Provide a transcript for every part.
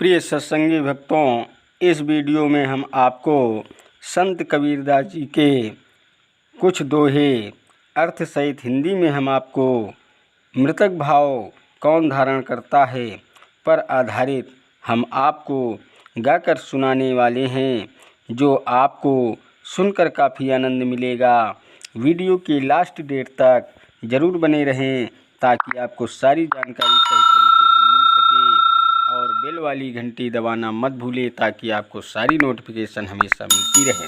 प्रिय सत्संगी भक्तों, इस वीडियो में हम आपको संत कबीरदास जी के कुछ दोहे अर्थ सहित हिंदी में हम आपको मृतक भाव कौन धारण करता है पर आधारित हम आपको गाकर सुनाने वाले हैं, जो आपको सुनकर काफ़ी आनंद मिलेगा। वीडियो की लास्ट डेट तक ज़रूर बने रहें ताकि आपको सारी जानकारी सही तरीके से मिल सके और बेल वाली घंटी दबाना मत भूलें ताकि आपको सारी नोटिफिकेशन हमेशा मिलती रहे।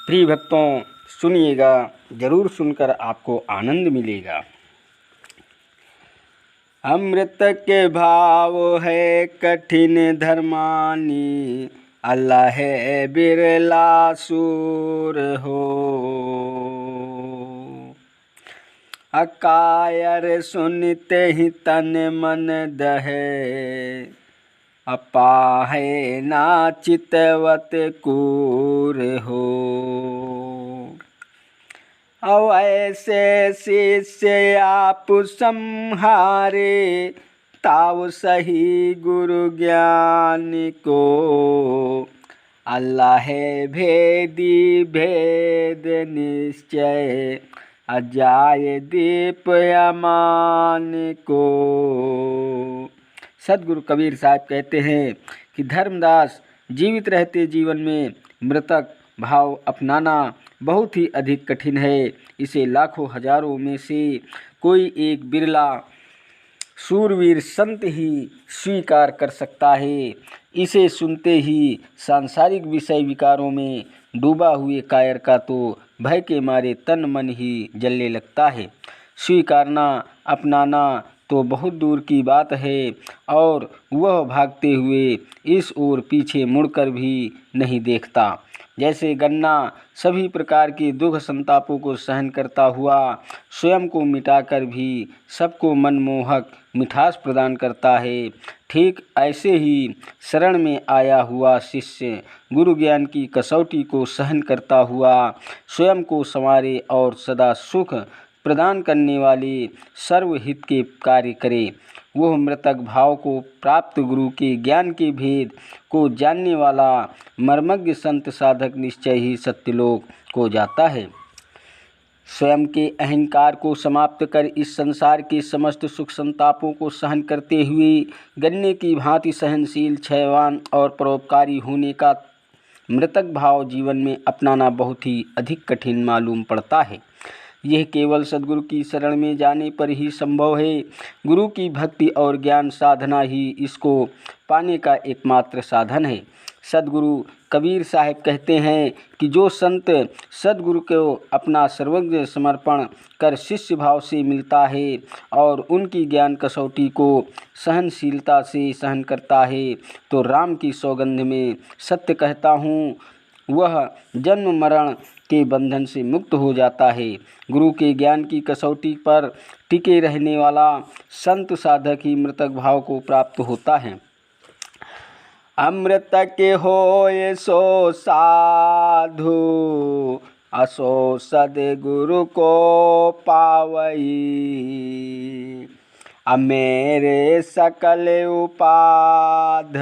प्रिय भक्तों, सुनिएगा, ज़रूर सुनकर आपको आनंद मिलेगा। अमृत के भाव है कठिन धर्मानी, अल्लाह है बिरला सूर हो। अकायर सुनते ही तन मन दहे, अपाहे ना चितवत कूर हो। अब ऐसे शिष्य आप संहारे, ताव सही गुरु ज्ञान को। अल्लाह है भेदी भेद निश्चय, अजाय दीप अमान को। सदगुरु कबीर साहब कहते हैं कि धर्मदास जीवित रहते जीवन में मृतक भाव अपनाना बहुत ही अधिक कठिन है। इसे लाखों हजारों में से कोई एक बिरला सूरवीर संत ही स्वीकार कर सकता है। इसे सुनते ही सांसारिक विषय विकारों में डूबा हुए कायर का तो भय के मारे तन मन ही जलने लगता है। स्वीकारना अपनाना तो बहुत दूर की बात है और वह भागते हुए इस ओर पीछे मुड़कर भी नहीं देखता। जैसे गन्ना सभी प्रकार के दुख संतापों को सहन करता हुआ स्वयं को मिटाकर भी सबको मनमोहक मिठास प्रदान करता है, ठीक ऐसे ही शरण में आया हुआ शिष्य गुरु ज्ञान की कसौटी को सहन करता हुआ स्वयं को संवारे और सदा सुख प्रदान करने वाले सर्वहित के कार्य करे। वह मृतक भाव को प्राप्त गुरु के ज्ञान के भेद को जानने वाला मर्मज्ञ संत साधक निश्चय ही सत्यलोक को जाता है। स्वयं के अहंकार को समाप्त कर इस संसार के समस्त सुख संतापों को सहन करते हुए गन्ने की भांति सहनशील, क्षयवान और परोपकारी होने का मृतक भाव जीवन में अपनाना बहुत ही अधिक कठिन मालूम पड़ता है। यह केवल सद्गुरु की शरण में जाने पर ही संभव है। गुरु की भक्ति और ज्ञान साधना ही इसको पाने का एकमात्र साधन है। सद्गुरु कबीर साहब कहते हैं कि जो संत सद्गुरु को अपना सर्वज्ञ समर्पण कर शिष्य भाव से मिलता है और उनकी ज्ञान कसौटी को सहनशीलता से सहन करता है, तो राम की सौगंध में सत्य कहता हूँ, वह जन्म मरण के बंधन से मुक्त हो जाता है। गुरु के ज्ञान की कसौटी पर टिके रहने वाला संत साधक ही मृतक भाव को प्राप्त होता है। अमृत के होए सो साधु, असो सद्गुरु को पावई। मेरे सकल उपाध,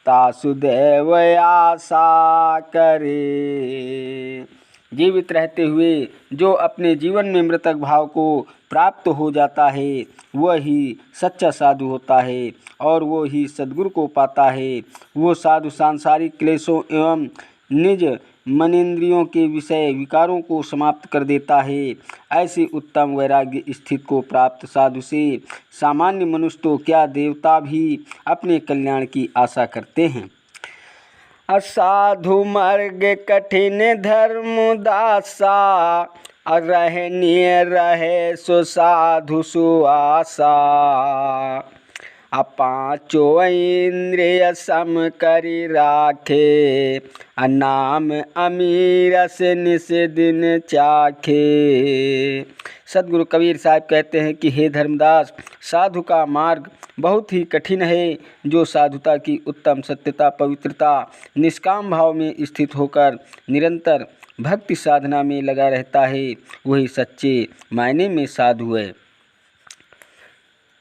तासुदेव आशा करे। जीवित रहते हुए जो अपने जीवन में मृतक भाव को प्राप्त हो जाता है, वह ही सच्चा साधु होता है और वो ही सद्गुरु को पाता है। वो साधु सांसारिक क्लेशों एवं निज मनेन्द्रियों के विषय विकारों को समाप्त कर देता है। ऐसे उत्तम वैराग्य स्थित को प्राप्त साधु से सामान्य मनुष्य तो क्या, देवता भी अपने कल्याण की आशा करते हैं। असाधु मार्ग कठिन धर्म दासा, रहनीय रहे सो साधु सुआसा। पाँचो इंद्रिय सम करी राखे, नाम अमीर से निस दिन चाखे। सदगुरु कबीर साहब कहते हैं कि हे धर्मदास, साधु का मार्ग बहुत ही कठिन है। जो साधुता की उत्तम सत्यता, पवित्रता, निष्काम भाव में स्थित होकर निरंतर भक्ति साधना में लगा रहता है, वही सच्चे मायने में साधु है।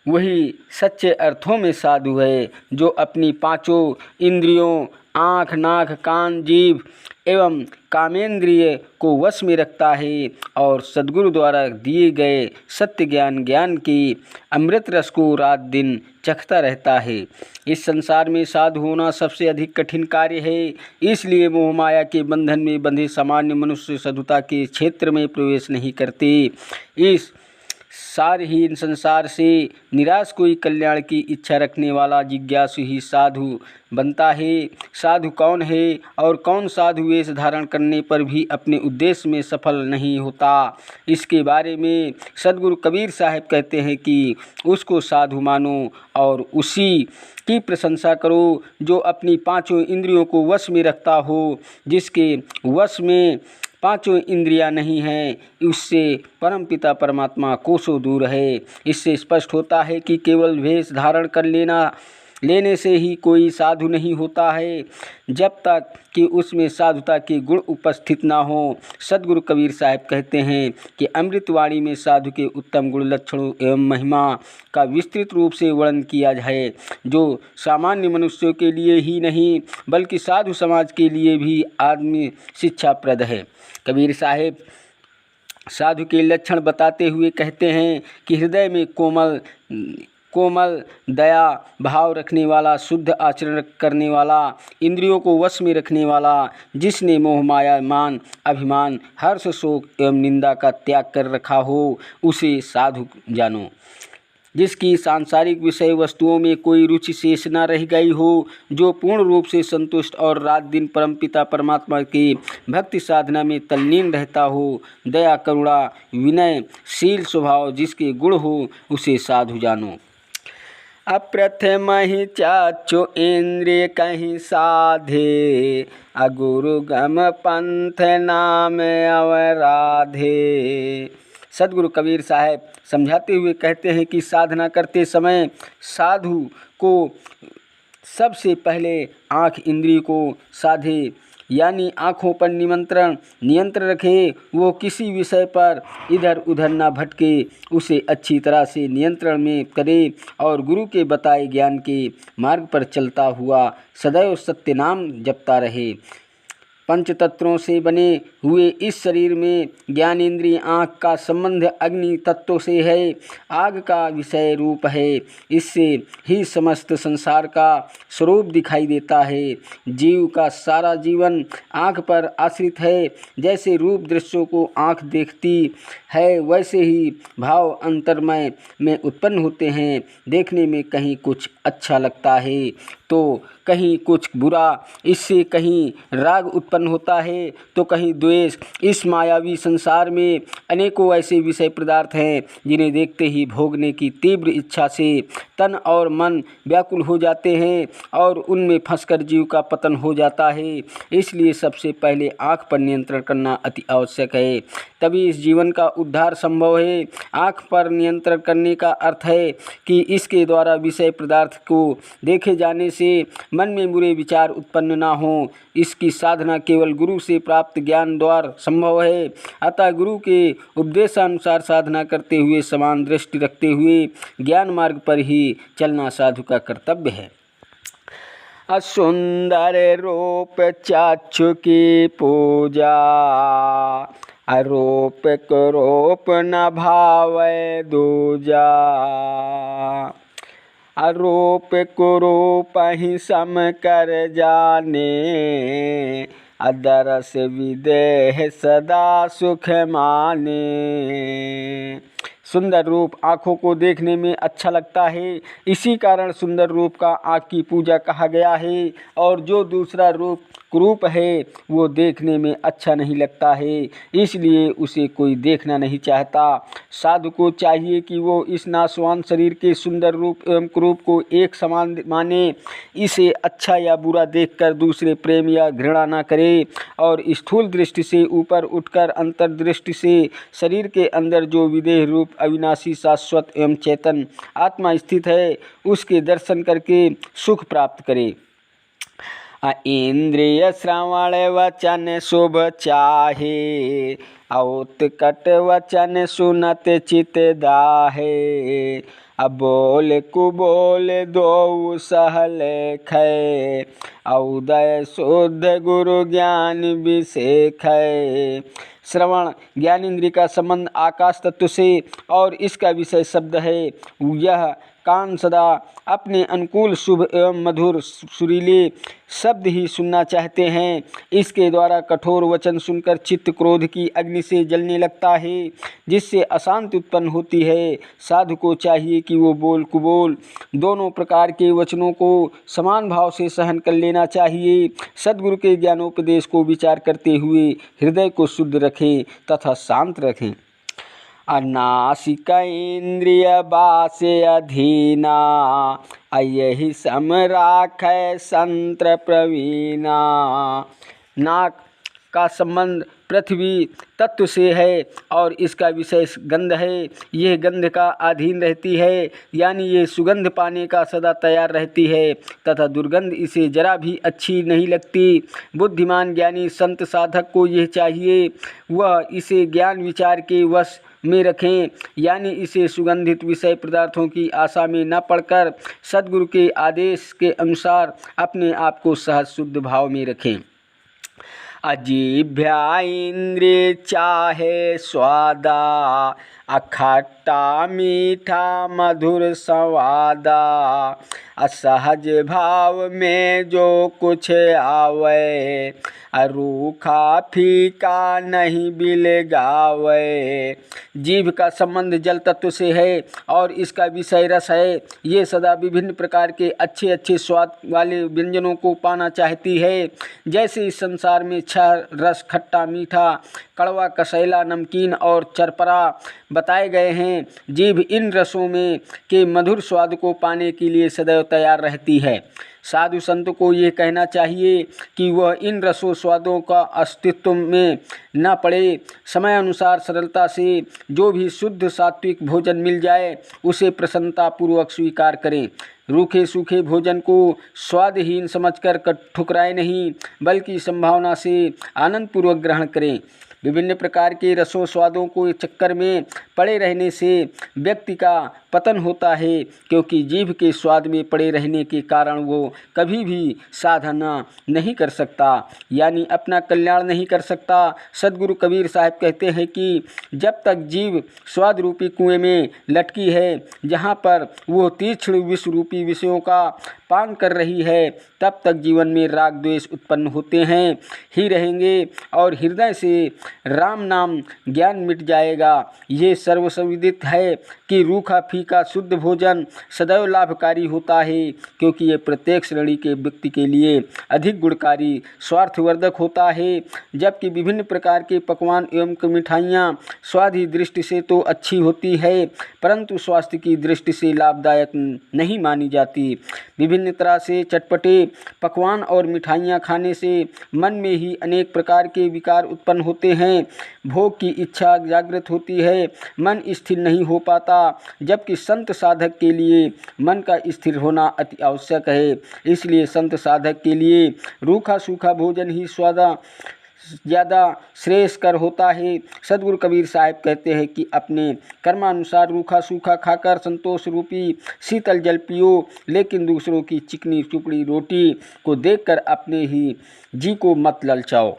वही सच्चे अर्थों में साधु है, जो अपनी पांचों इंद्रियों आँख, नाक, कान, जीभ एवं कामेंद्रिय को वश में रखता है और सद्गुरु द्वारा दिए गए सत्य ज्ञान की अमृत रस को रात दिन चखता रहता है। इस संसार में साधु होना सबसे अधिक कठिन कार्य है, इसलिए मोह माया के बंधन में बंधे सामान्य मनुष्य साधुता के क्षेत्र में प्रवेश नहीं करते। इस सारहीन संसार से निराश कोई कल्याण की इच्छा रखने वाला जिज्ञासु ही साधु बनता है। साधु कौन है और कौन साधु वेश धारण करने पर भी अपने उद्देश्य में सफल नहीं होता, इसके बारे में सद्गुरु कबीर साहब कहते हैं कि उसको साधु मानो और उसी की प्रशंसा करो जो अपनी पांचों इंद्रियों को वश में रखता हो। जिसके वश में पांचों इंद्रियां नहीं हैं, उससे परमपिता परमात्मा कोसों दूर है। इससे स्पष्ट होता है कि केवल वेश धारण कर लेने से ही कोई साधु नहीं होता है, जब तक कि उसमें साधुता के गुण उपस्थित ना हो। सद्गुरु कबीर साहब कहते हैं कि अमृतवाणी में साधु के उत्तम गुण, लक्षणों एवं महिमा का विस्तृत रूप से वर्णन किया है, जो सामान्य मनुष्यों के लिए ही नहीं बल्कि साधु समाज के लिए भी आदमी शिक्षाप्रद है। कबीर साहब साधु के लक्षण बताते हुए कहते हैं कि हृदय में कोमल दया भाव रखने वाला, शुद्ध आचरण करने वाला, इंद्रियों को वश में रखने वाला, जिसने मोह माया मान अभिमान हर्ष शोक एवं निंदा का त्याग कर रखा हो, उसे साधु जानो। जिसकी सांसारिक विषय वस्तुओं में कोई रुचि शेष न रह गई हो, जो पूर्ण रूप से संतुष्ट और रात दिन परमपिता परमात्मा की भक्ति साधना में तल्लीन रहता हो, दया करुणा विनयशील स्वभाव जिसके गुण हो, उसे साधु जानो। अप्रथम ही चाचो इंद्रिय कहीं साधे, अगुरु गम पंथ नाम अवराधे। सद्गुरु कबीर साहब समझाते हुए कहते हैं कि साधना करते समय साधु को सबसे पहले आँख इंद्रिय को साधे, यानी आँखों पर नियंत्रण रखे। वो किसी विषय पर इधर उधर ना भटके, उसे अच्छी तरह से नियंत्रण में करे और गुरु के बताए ज्ञान के मार्ग पर चलता हुआ सदैव सत्य नाम जपता रहे। पंचतत्वों से बने हुए इस शरीर में ज्ञानेंद्रिय आँख का संबंध अग्नि तत्व से है, आग का विषय रूप है। इससे ही समस्त संसार का स्वरूप दिखाई देता है। जीव का सारा जीवन आँख पर आश्रित है। जैसे रूप दृश्यों को आँख देखती है, वैसे ही भाव अंतर्मय में उत्पन्न होते हैं। देखने में कहीं कुछ अच्छा लगता है तो कहीं कुछ बुरा, इससे कहीं राग उत्पन्न होता है तो कहीं द्वेष। इस मायावी संसार में अनेकों ऐसे विषय पदार्थ हैं जिन्हें देखते ही भोगने की तीव्र इच्छा से तन और मन व्याकुल हो जाते हैं और उनमें फंसकर जीव का पतन हो जाता है। इसलिए सबसे पहले आँख पर नियंत्रण करना अति आवश्यक है, तभी इस जीवन का उद्धार संभव है। आँख पर नियंत्रण करने का अर्थ है कि इसके द्वारा विषय पदार्थ को देखे जाने से मन में बुरे विचार उत्पन्न ना हो। इसकी साधना केवल गुरु से प्राप्त ज्ञान द्वारा संभव है। अतः गुरु के उपदेशानुसार साधना करते हुए समान दृष्टि रखते हुए ज्ञान मार्ग पर ही चलना साधु का कर्तव्य है। असुंदर रूप चाचु की पूजा, आरोप करोप न भावै दूजा। आरोप कुरूप ही सम कर जाने, अदरस विदेह सदा सुख माने। सुंदर रूप आँखों को देखने में अच्छा लगता है, इसी कारण सुंदर रूप का आँख की पूजा कहा गया है। और जो दूसरा रूप कुरूप है वो देखने में अच्छा नहीं लगता है, इसलिए उसे कोई देखना नहीं चाहता। साधु को चाहिए कि वो इस नाशवान शरीर के सुंदर रूप एवं कुरूप को एक समान माने। इसे अच्छा या बुरा देखकर दूसरे प्रेम या घृणा न करे और स्थूल दृष्टि से ऊपर उठकर अंतर्दृष्टि से शरीर के अंदर जो विदेह रूप अविनाशी शाश्वत एवं चेतन आत्मा स्थित है, उसके दर्शन करके सुख प्राप्त करे। इंद्रिय श्रवण वचन शुभ चाहे, उत्कट वचन सुनत चित दाहे। अब बोल कुबोल दो सहले खे, औदय शुद्ध गुरु ज्ञान विषेख है। श्रवण ज्ञानेन्द्रिय का संबंध आकाश तत्व से और इसका विषय शब्द है। यह कान सदा अपने अनुकूल शुभ एवं मधुर सुरीले शब्द ही सुनना चाहते हैं। इसके द्वारा कठोर वचन सुनकर चित्त क्रोध की अग्नि से जलने लगता है, जिससे अशांति उत्पन्न होती है। साधु को चाहिए कि वो बोल कुबोल दोनों प्रकार के वचनों को समान भाव से सहन कर लेना चाहिए। सद्गुरु के ज्ञानोपदेश को विचार करते हुए हृदय को शुद्ध रखें तथा शांत रखें। अनासिक इंद्रिय बासे अधीना, यही सम राखै संत्र प्रवीणा। नाक का संबंध पृथ्वी तत्व से है और इसका विषय गंध है। यह गंध का अधीन रहती है, यानी ये सुगंध पाने का सदा तैयार रहती है तथा दुर्गंध इसे जरा भी अच्छी नहीं लगती। बुद्धिमान ज्ञानी संत साधक को यह चाहिए वह इसे ज्ञान विचार के वश में रखें, यानी इसे सुगंधित विषय पदार्थों की आशा में न पड़कर सद्गुरु के आदेश के अनुसार अपने आप को सहज शुद्ध भाव में रखें। अजीभ्या इंद्रिय चाहे स्वादा, अखट्टा मीठा मधुर संवादा। असहज भाव में जो कुछ आवे, रूखा फीका नहीं बिल गावे। जीभ का संबंध जल तत्व से है और इसका विषय रस है। ये सदा विभिन्न प्रकार के अच्छे अच्छे स्वाद वाले व्यंजनों को पाना चाहती है। जैसे इस संसार में छह रस खट्टा मीठा कड़वा कसैला नमकीन और चरपरा बताए गए हैं, जीभ इन रसों में के मधुर स्वाद को पाने के लिए सदैव तैयार रहती है। साधु संत को ये कहना चाहिए कि वह इन रसों स्वादों का अस्तित्व में न पड़े। समय अनुसार सरलता से जो भी शुद्ध सात्विक भोजन मिल जाए उसे प्रसन्नतापूर्वक स्वीकार करें। रूखे सूखे भोजन को स्वादहीन समझकर ठुकराए नहीं, बल्कि संभावना से आनंदपूर्वक ग्रहण करें। विभिन्न प्रकार के रसों स्वादों को चक्कर में पड़े रहने से व्यक्ति का पतन होता है, क्योंकि जीभ के स्वाद में पड़े रहने के कारण वो कभी भी साधना नहीं कर सकता, यानी अपना कल्याण नहीं कर सकता। सद्गुरु कबीर साहब कहते हैं कि जब तक जीभ स्वाद रूपी कुएं में लटकी है, जहाँ पर वो तीक्ष्ण विष रूपी विषयों का पान कर रही है, तब तक जीवन में राग द्वेष उत्पन्न होते हैं ही रहेंगे और हृदय से राम नाम ज्ञान मिट जाएगा। ये सर्वसविदित है कि रूखा फीका शुद्ध भोजन सदैव लाभकारी होता है, क्योंकि ये प्रत्येक श्रेणी के व्यक्ति के लिए अधिक गुणकारी स्वार्थवर्धक होता है। जबकि विभिन्न प्रकार के पकवान एवं मिठाइयाँ स्वाद की दृष्टि से तो अच्छी होती है, परंतु स्वास्थ्य की दृष्टि से लाभदायक नहीं मानी जाती। विभिन्न तरह से चटपटे पकवान और मिठाइयाँ खाने से मन में ही अनेक प्रकार के विकार उत्पन्न होते हैं। भोग की इच्छा जागृत होती है, मन स्थिर नहीं हो पाता, जबकि संत साधक के लिए मन का स्थिर होना अति आवश्यक है। इसलिए संत साधक के लिए रूखा सूखा भोजन ही ज़्यादा श्रेयस्कर होता है। सद्गुरु कबीर साहब कहते हैं कि अपने कर्मानुसार रूखा सूखा खाकर संतोष रूपी शीतल जल पियो, लेकिन दूसरों की चिकनी टुकड़ी रोटी को देखकर अपने ही जी को मत ललचाओ।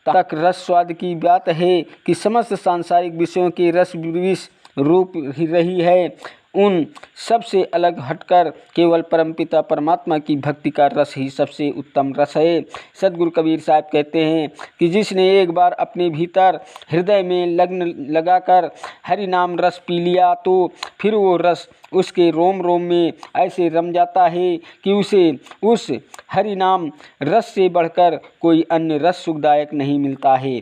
तक रस स्वाद की बात है कि समस्त सांसारिक विषयों के रस विष रूप ही रही है। उन सबसे अलग हटकर केवल परमपिता परमात्मा की भक्ति का रस ही सबसे उत्तम रस है। सद्गुरु कबीर साहब कहते हैं कि जिसने एक बार अपने भीतर हृदय में लग्न लगाकर हरि नाम रस पी लिया, तो फिर वो रस उसके रोम रोम में ऐसे रम जाता है कि उसे उस हरि नाम रस से बढ़कर कोई अन्य रस सुखदायक नहीं मिलता है।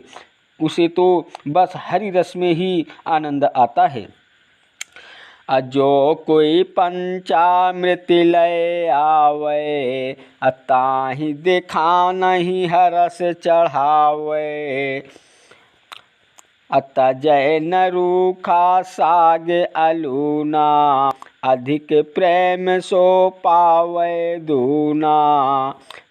उसे तो बस हरि रस में ही आनंद आता है। अजो कोई पंचामृत लय आवे, ताहि देखा नहीं हरस चढ़ावे। अत जय न रूखा साग अलूना, अधिक प्रेम सो पावै दूना।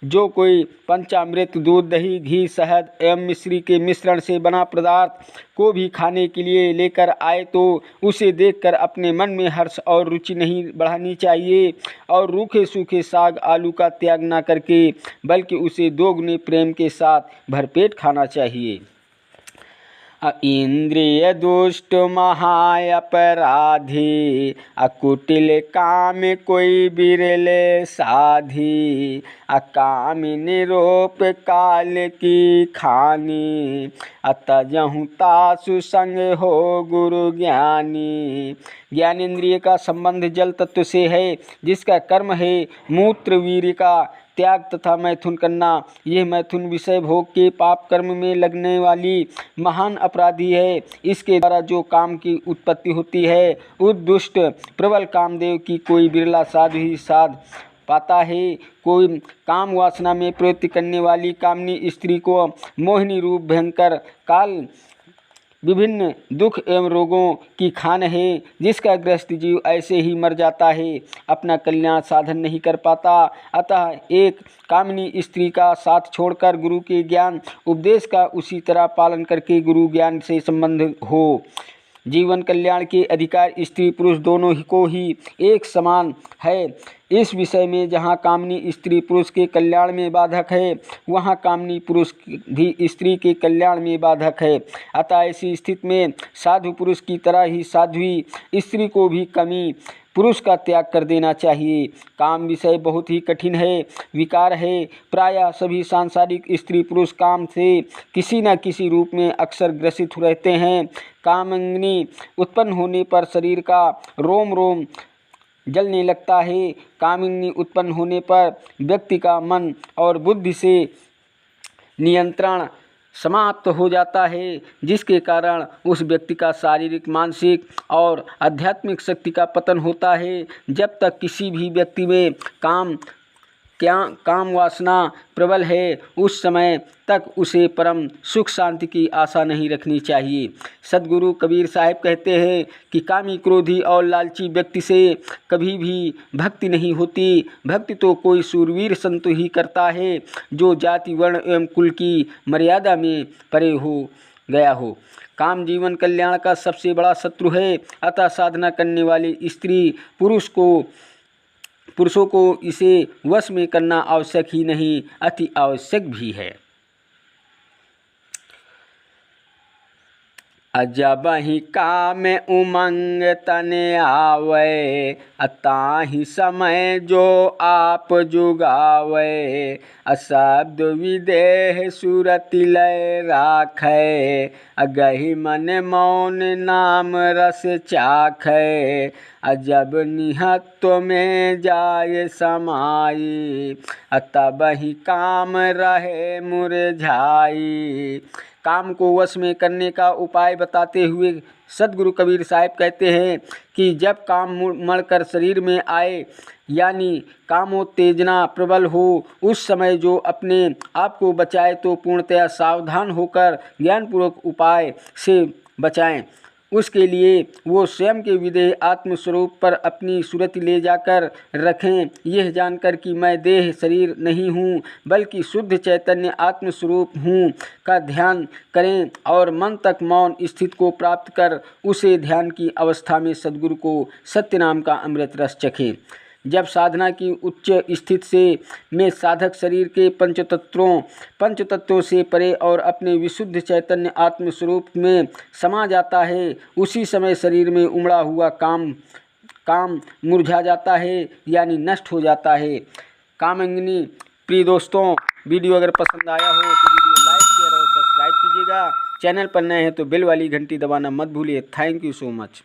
जो कोई पंचामृत दूध दही घी शहद एवं मिश्री के मिश्रण से बना पदार्थ को भी खाने के लिए लेकर आए तो उसे देखकर अपने मन में हर्ष और रुचि नहीं बढ़ानी चाहिए और रूखे सूखे साग आलू का त्याग न करके बल्कि उसे दोगुने प्रेम के साथ भरपेट खाना चाहिए। इंद्रिय दुष्ट महाय अपराधी, अकुटिल काम कोई बिरले साधी। अकाम निरोप काल की खानी, अतजहु तासु संग हो गुरु ज्ञानी। ज्ञानेन्द्रिय का संबंध जल तत्व से है, जिसका कर्म है मूत्र वीर्य का त्याग तथा मैथुन करना। यह मैथुन विषय भोग के पाप कर्म में लगने वाली महान अपराधी है। इसके द्वारा जो काम की उत्पत्ति होती है उस दुष्ट प्रबल कामदेव की कोई बिरला साधु ही साध पाता है। कोई काम वासना में प्रवृत्ति करने वाली कामनी स्त्री को मोहिनी रूप भयंकर काल विभिन्न दुख एवं रोगों की खान है, जिसका ग्रस्त जीव ऐसे ही मर जाता है, अपना कल्याण साधन नहीं कर पाता। अतः एक कामिनी स्त्री का साथ छोड़कर गुरु के ज्ञान उपदेश का उसी तरह पालन करके गुरु ज्ञान से संबंध हो। जीवन कल्याण के अधिकार स्त्री पुरुष दोनों को ही एक समान है। इस विषय में जहाँ कामनी स्त्री पुरुष के कल्याण में बाधक है, वहाँ कामनी पुरुष भी स्त्री के कल्याण में बाधक है। अतः ऐसी स्थिति में साधु पुरुष की तरह ही साध्वी स्त्री को भी कमी पुरुष का त्याग कर देना चाहिए। काम विषय बहुत ही कठिन है, विकार है। प्रायः सभी सांसारिक स्त्री पुरुष काम से किसी न किसी रूप में अक्सर ग्रसित रहते हैं। कामाग्नि उत्पन्न होने पर शरीर का रोम रोम जलने लगता है। कामाग्नि उत्पन्न होने पर व्यक्ति का मन और बुद्धि से नियंत्रण समाप्त हो जाता है, जिसके कारण उस व्यक्ति का शारीरिक मानसिक और आध्यात्मिक शक्ति का पतन होता है। जब तक किसी भी व्यक्ति में काम वासना प्रबल है, उस समय तक उसे परम सुख शांति की आशा नहीं रखनी चाहिए। सद्गुरु कबीर साहब कहते हैं कि कामी क्रोधी और लालची व्यक्ति से कभी भी भक्ति नहीं होती। भक्ति तो कोई सूरवीर संत ही करता है जो जाति वर्ण एवं कुल की मर्यादा में परे हो गया हो। काम जीवन कल्याण का सबसे बड़ा शत्रु है। अतः साधना करने वाली स्त्री पुरुषों को इसे वश में करना आवश्यक ही नहीं, अति आवश्यक भी है। अजबहि काम उमंग तने आवे, अताहि समय जो आप जुगावे। अशब्द विदेह सुरति लय राखै, अगहि मन मौन नाम रस चाखै। अजब निहत्व में जाय समाई, अतबहि काम रहे मुरझाई। काम को वश में करने का उपाय बताते हुए सद्गुरु कबीर साहब कहते हैं कि जब काम मढ़कर शरीर में आए यानी कामोत्तेजना प्रबल हो, उस समय जो अपने आप को बचाए तो पूर्णतया सावधान होकर ज्ञानपूर्वक उपाय से बचाएं। उसके लिए वो स्वयं के विदेह आत्मस्वरूप पर अपनी सुरति ले जाकर रखें, यह जानकर कि मैं देह शरीर नहीं हूँ बल्कि शुद्ध चैतन्य आत्मस्वरूप हूँ का ध्यान करें और मन तक मौन स्थिति को प्राप्त कर उसे ध्यान की अवस्था में सद्गुरु को सत्य नाम का अमृत रस चखें। जब साधना की उच्च स्थिति से में साधक शरीर के पंचतत्वों से परे और अपने विशुद्ध चैतन्य आत्मस्वरूप में समा जाता है, उसी समय शरीर में उमड़ा हुआ काम मुरझा जाता है यानी नष्ट हो जाता है। कामाग्नि प्रिय दोस्तों, वीडियो अगर पसंद आया हो तो वीडियो लाइक शेयर और सब्सक्राइब कीजिएगा। चैनल पर नए हैं तो बेल वाली घंटी दबाना मत भूलिए। Thank you so much.